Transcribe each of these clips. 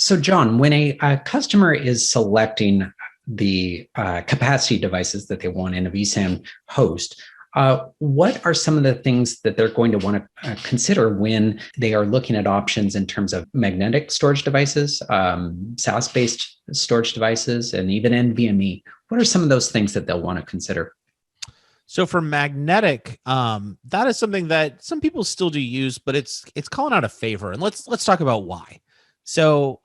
So, John, when a customer is selecting the capacity devices that they want in a vSAN host, what are some of the things that they're going to want to consider when they are looking at options in terms of magnetic storage devices, SAS-based storage devices, and even NVMe? What are some of those things that they'll want to consider? So for magnetic, that is something that some people still do use, but it's calling out of favor. And let's talk about why. So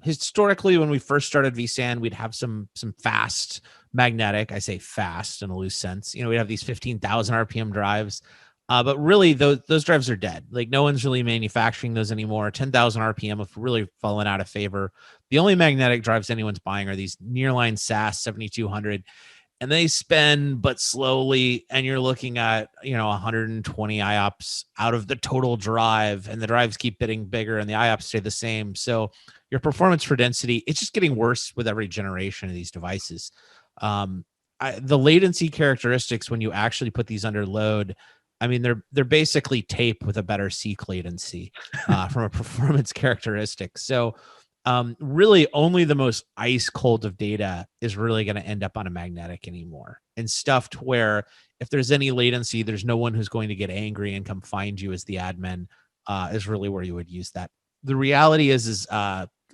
historically, when we first started vSAN, we'd have some fast magnetic. I say fast in a loose sense. We'd have these 15,000 RPM drives, but really those drives are dead. Like no one's really manufacturing those anymore. 10,000 RPM have really fallen out of favor. The only magnetic drives anyone's buying are these nearline SAS 7200. And they spin but slowly, and you're looking at 120 IOPS out of the total drive, and the drives keep getting bigger and the IOPS stay the same. So your performance for density, it's just getting worse with every generation of these devices. The latency characteristics when you actually put these under load, I mean, they're basically tape with a better seek latency from a performance characteristic. So really only the most ice cold of data is really going to end up on a magnetic anymore, and stuff to where if there's any latency, there's no one who's going to get angry and come find you as the admin is really where you would use that. The reality is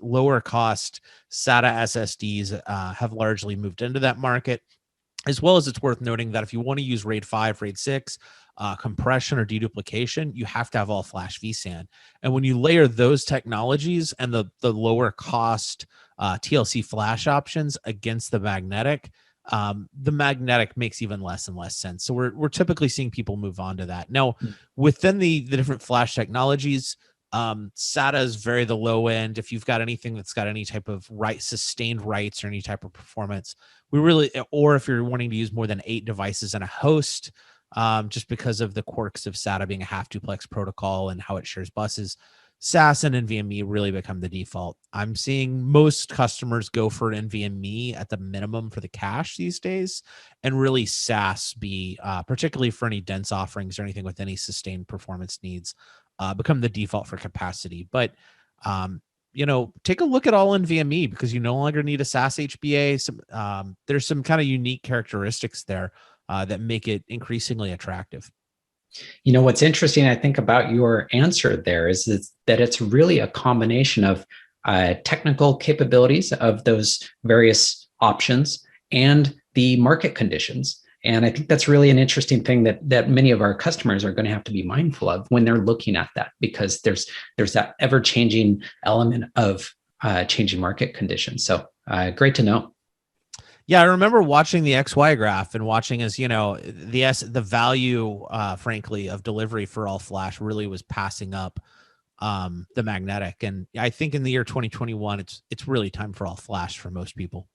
lower cost SATA SSDs have largely moved into that market, as well as it's worth noting that if you want to use RAID 5, RAID 6, compression or deduplication, you have to have all flash vSAN. And when you layer those technologies and the lower cost TLC flash options against the magnetic makes even less and less sense. So we're typically seeing people move on to that. Now, within the different flash technologies, SATA is very the low end. If you've got anything that's got any type of sustained writes or any type of performance, or if you're wanting to use more than 8 devices in a host, just because of the quirks of SATA being a half duplex protocol and how it shares buses, SAS and NVMe really become the default. I'm seeing most customers go for NVMe at the minimum for the cache these days, and really SAS be, particularly for any dense offerings or anything with any sustained performance needs, become the default for capacity. But take a look at all NVMe, because you no longer need a SAS HBA. There's some kind of unique characteristics there that make it increasingly attractive. What's interesting, I think, about your answer there is that it's really a combination of technical capabilities of those various options and the market conditions. And I think that's really an interesting thing that many of our customers are going to have to be mindful of when they're looking at that, because there's that ever-changing element of changing market conditions. So great to know. Yeah, I remember watching the XY graph and watching as, the value, frankly, of delivery for all flash really was passing up the magnetic. And I think in the year 2021, it's really time for all flash for most people.